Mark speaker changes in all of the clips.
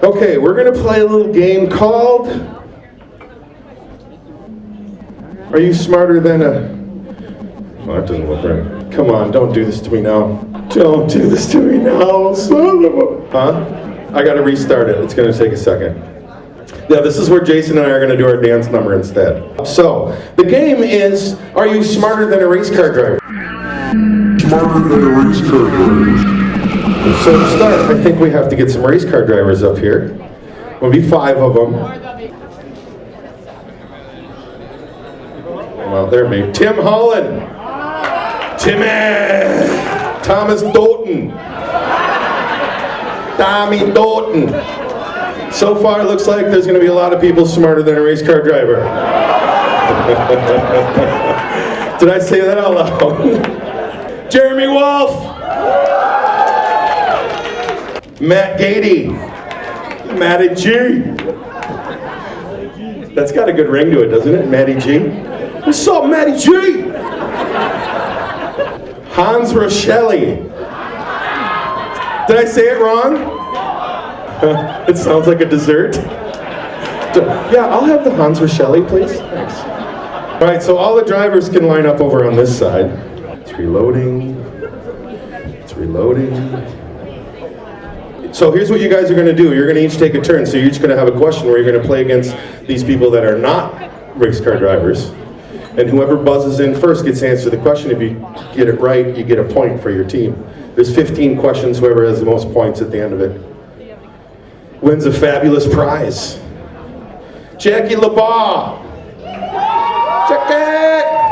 Speaker 1: Okay, we're gonna play a little game called Are You Smarter Than a... Oh, that doesn't look right. Come on, don't do this to me now. Don't do this to me now, son of a... Huh? I gotta restart it. It's gonna take a second. Yeah, this is where Jason and I are gonna do our dance number instead. So, the game is, are you smarter than a race car driver?
Speaker 2: Smarter than a race car driver.
Speaker 1: So to start, I think we have to get some race car drivers up here. There'll be 5 of them. Well, there may Tim Holland, Timmy, Thomas Doughton, Tommy Doughton. So far, it looks like there's going to be a lot of people smarter than a race car driver. Did I say that out loud? Jeremy Wolf. Matt Gady. Matty G. That's got a good ring to it, doesn't it? Matty G. What's up, Matty G? Hans Rochelli. Did I say it wrong? It sounds like a dessert. Yeah, I'll have the Hans Rochelli, please. Thanks. All right, so all the drivers can line up over on this side. It's reloading. It's reloading. So here's what you guys are going to do. You're going to each take a turn. So you're each going to have a question where you're going to play against these people that are not race car drivers. And whoever buzzes in first gets to answer the question. If you get it right, you get a point for your team. There's 15 questions. Whoever has the most points at the end of it wins a fabulous prize. Jackie LeBar. Jackie!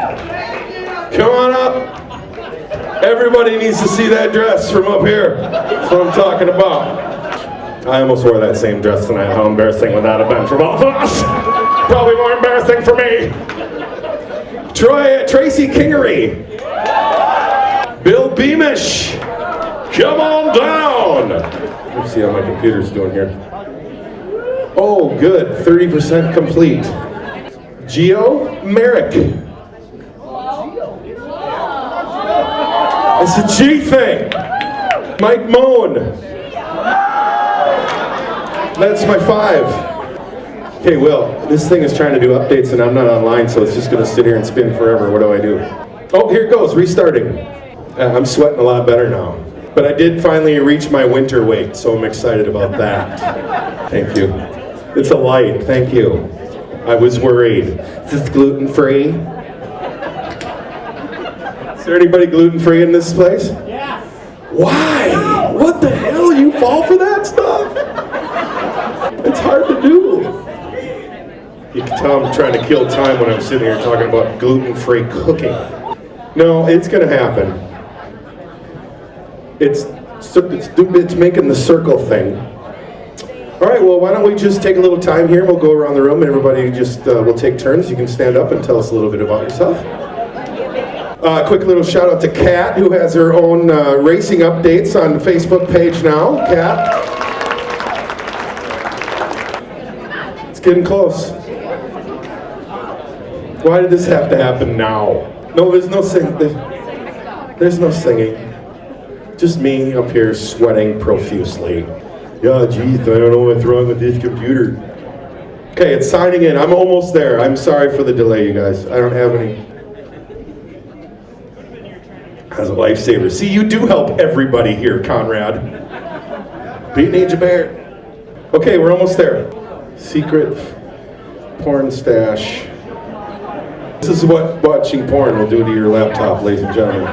Speaker 1: Come on up. Everybody needs to see that dress from up here. That's what I'm talking about. I almost wore that same dress tonight. How embarrassing would that have been for both of us? Probably more embarrassing for me. Tracy Kingery. Bill Beamish. Come on down. Let's see how my computer's doing here. Oh, good. 30% complete. Gio Merrick. It's a G thing. Mike Moan. That's my 5. Okay, Will, this thing is trying to do updates and I'm not online, so it's just going to sit here and spin forever. What do I do? Oh, here it goes, restarting. I'm sweating a lot better now. But I did finally reach my winter weight, so I'm excited about that. Thank you. It's a light, thank you. I was worried. Is this gluten-free? Is there anybody gluten-free in this place? Yes. Why? What the hell? You fall for that stuff? It's hard to do. You can tell I'm trying to kill time when I'm sitting here talking about gluten-free cooking. No, it's going to happen. It's making the circle thing. All right, well, why don't we just take a little time here. We'll go around the room and everybody just will take turns. You can stand up and tell us a little bit about yourself. Quick little shout out to Kat, who has her own racing updates on the Facebook page now. Kat. It's getting close. Why did this have to happen now? No, there's no singing. There's no singing. Just me up here sweating profusely. Yeah, geez, I don't know what's wrong with this computer. Okay, it's signing in. I'm almost there. I'm sorry for the delay, you guys. I don't have any. As a lifesaver. See, you do help everybody here, Conrad. Beat Ninja Bear. Okay, we're almost there. Secret porn stash. This is what watching porn will do to your laptop, ladies and gentlemen.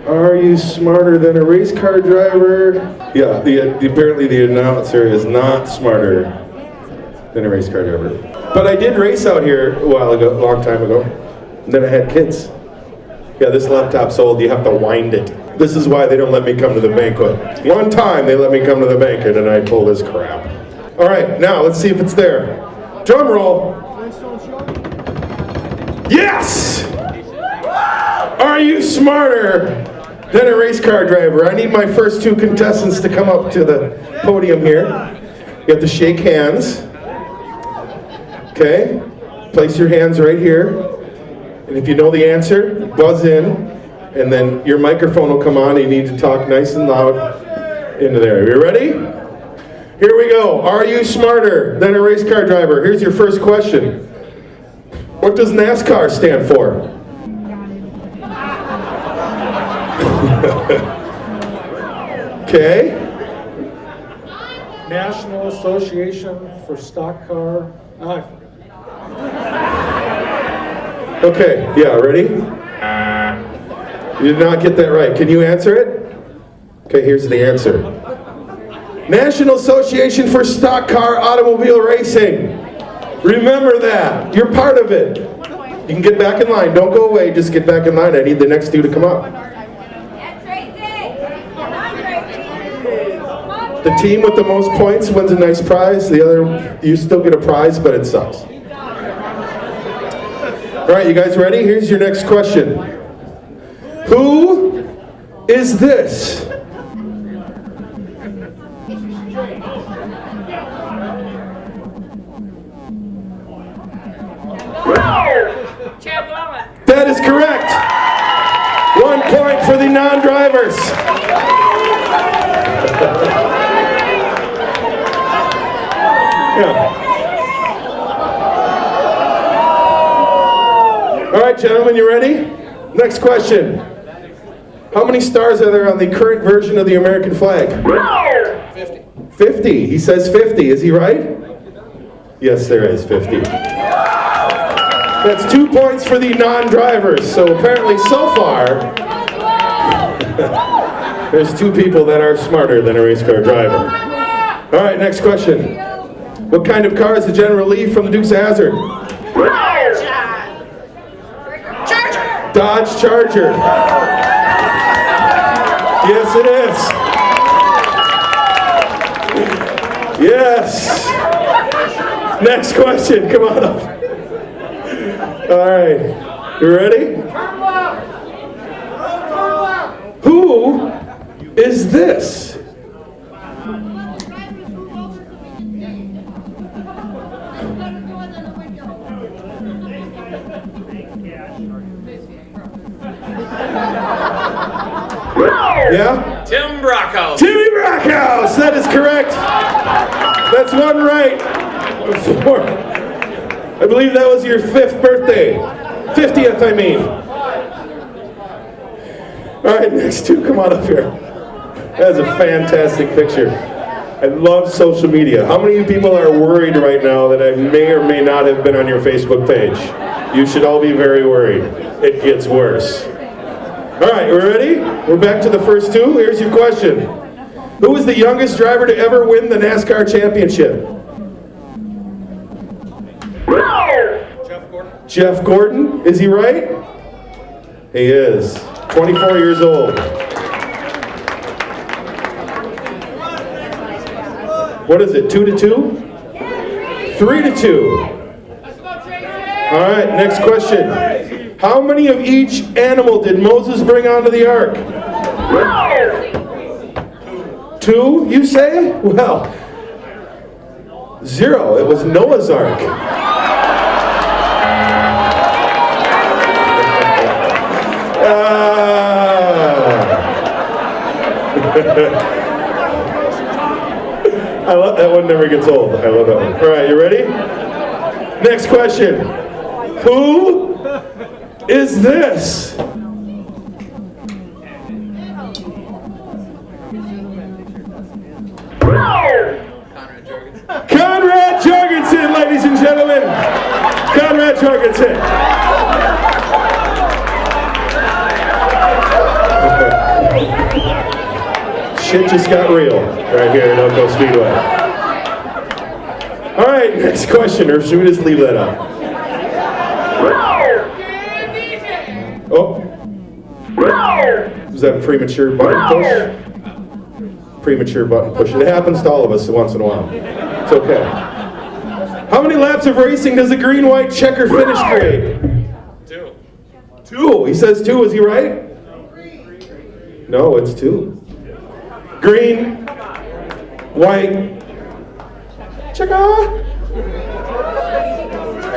Speaker 1: Are you smarter than a race car driver? Yeah, apparently the announcer is not smarter than a race car driver. But I did race out here a while ago, a long time ago. And then I had kids. Yeah, this laptop's old, you have to wind it. This is why they don't let me come to the banquet. One time they let me come to the banquet and I pull this crap. All right, now let's see if it's there. Drum roll. Yes! Are you smarter than a race car driver? I need my first 2 contestants to come up to the podium here. You have to shake hands. Okay? Place your hands right here. And if you know the answer, buzz in. And then your microphone will come on and you need to talk nice and loud into there. Are you ready? Here we go. Are you smarter than a race car driver? Here's your first question. What does NASCAR stand for? Okay.
Speaker 3: National Association for Stock Car.
Speaker 1: Okay, yeah, ready? You did not get that right. Can you answer it? Okay, here's the answer. National Association for Stock Car Automobile Racing. Remember that. You're part of it. You can get back in line. Don't go away. Just get back in line. I need the next two to come up. The team with the most points wins a nice prize. The other, you still get a prize, but it sucks. All right, you guys ready? Here's your next question. Who is this? That is correct. 1 point for the non-drivers. Yeah. All right, gentlemen, you ready? Next question. How many stars are there on the current version of the American flag? 50. 50. He says 50. Is he right? Yes, there is 50. That's 2 points for the non-drivers. So apparently so far, there's two people that are smarter than a race car driver. All right, next question. What kind of car is the General Lee from the Dukes of Hazzard? Charger. Dodge Charger. Yes, it is. Yes. Next question. Come on up. All right. You ready? Who is this? Yeah?
Speaker 4: Tim Brockhouse.
Speaker 1: Timmy Brockhouse! That is correct. That's one right. Four. I believe that was your 5th birthday. 50th, I mean. All right, next two, come on up here. That is a fantastic picture. I love social media. How many of you people are worried right now that I may or may not have been on your Facebook page? You should all be very worried. It gets worse. All right, you ready? We're back to the first two. Here's your question. Who was the youngest driver to ever win the NASCAR championship?
Speaker 4: Jeff Gordon.
Speaker 1: Jeff Gordon. Is he right? He is. 24 years old. What is it, 2-2? 3-2. All right, next question. How many of each animal did Moses bring onto the ark? 2, you say? Well, 0. It was Noah's ark. I love that one. Never gets old. I love that one. All right, you ready? Next question. Who is this? Conrad Jorgensen, ladies and gentlemen. Conrad Jorgensen. Shit just got real right here at Elko Speedway. All right, next question, or should we just leave that up? Oh. Was that a premature button push? Premature button push. It happens to all of us once in a while. It's okay. How many laps of racing does a green-white checker finish create?
Speaker 4: 2.
Speaker 1: 2. He says 2. Is he right? No, it's 2. Green, white, checker.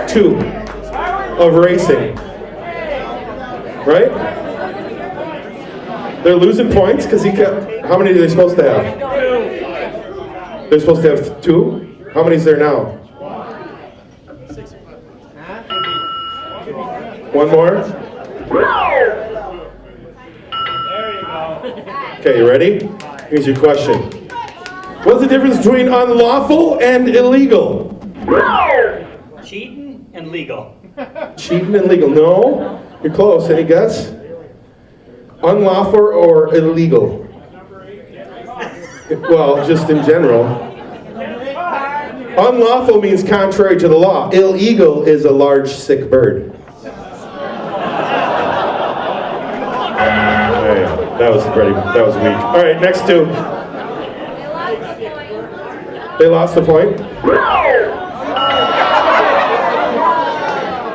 Speaker 1: 2 of racing. Right? They're losing points because he kept. How many are they supposed to have? They're supposed to have 2? How many's there now? 1 more? Okay, you ready? Here's your question. What's the difference between unlawful and illegal?
Speaker 5: Cheating and legal.
Speaker 1: Cheating and legal. No? You're close. Any guess? Unlawful or illegal? Well, just in general. Unlawful means contrary to the law. Illegal is a large sick bird. That was weak. All right, next 2. They lost the point?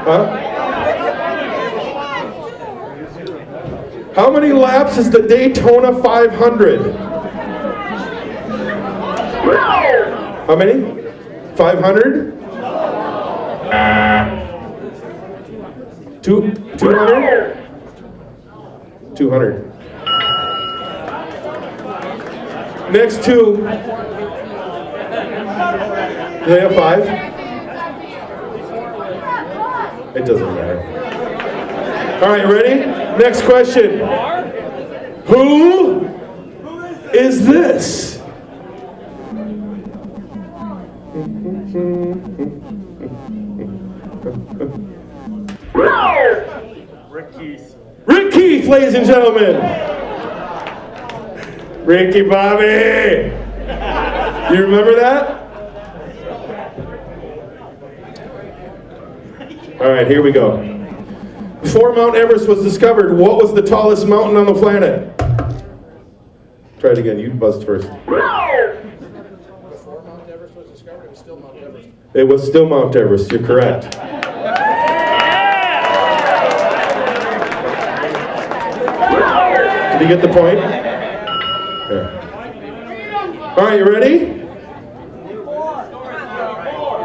Speaker 1: Huh? How many laps is the Daytona 500? How many? 500? 200? 200. Next 2. Do they have 5? It doesn't matter. All right, ready? Next question. Who is this?
Speaker 5: Rick Keith.
Speaker 1: Rick Keith, ladies and gentlemen. Ricky Bobby. You remember that? All right, here we go. Before Mount Everest was discovered, what was the tallest mountain on the planet? Try it again. You buzzed first.
Speaker 3: Before Mount Everest was discovered, it was still Mount Everest.
Speaker 1: It was still Mount Everest. You're correct. Did you get the point? Yeah. All right, you ready?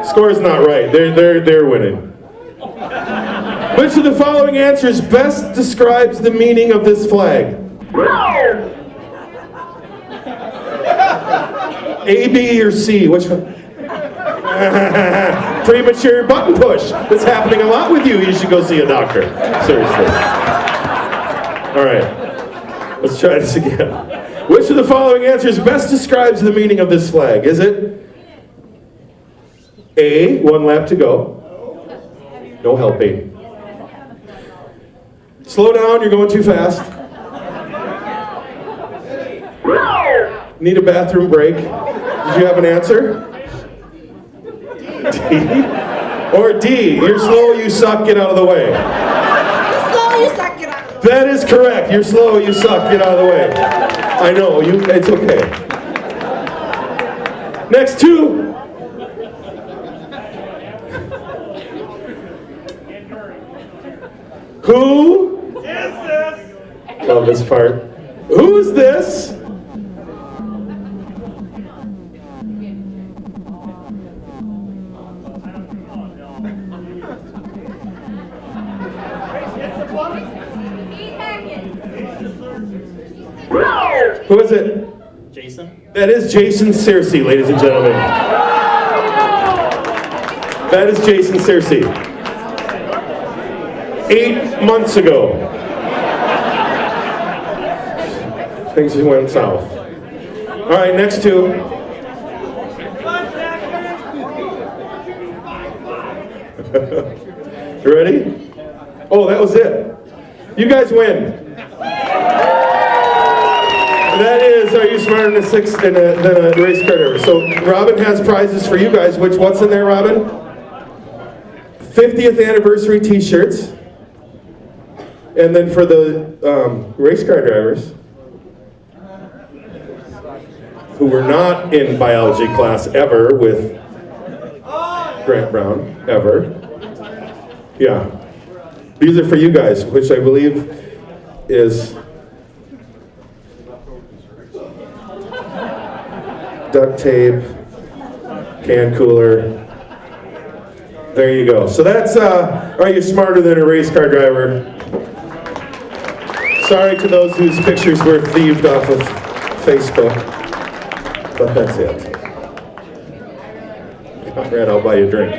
Speaker 1: Score's not right. They're winning. Which of the following answers best describes the meaning of this flag? A, B, or C? Which one? Premature button push. That's happening a lot with you. You should go see a doctor. Seriously. All right. Let's try this again. Which of the following answers best describes the meaning of this flag? Is it A, 1 lap to go? No helping. Slow down, you're going too fast. Need a bathroom break. Did you have an answer? D? Or D, you're slow, you suck, get out of the way.
Speaker 6: Slow, you suck, get out of the way.
Speaker 1: That is correct. You're slow, you suck, get out of the way. I know, it's okay. Next 2. Who? Love this part. Who is this? Who is it?
Speaker 5: Jason.
Speaker 1: That is Jason Searcy, ladies and gentlemen. That is Jason Searcy. 8 months ago. Things went south. All right, next 2. You ready? Oh, that was it. You guys win. That is, are you smarter than a race car driver? So Robin has prizes for you guys. What's in there, Robin? 50th anniversary t-shirts. And then for the race car drivers who were not in biology class ever with Grant Brown, ever. Yeah. These are for you guys, which I believe is duct tape, can cooler. There you go. So that's, are you smarter than a race car driver? Sorry to those whose pictures were thieved off of Facebook, but that's it. Conrad, I'll buy you a drink.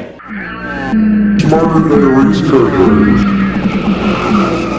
Speaker 2: Smarter than a race car driver.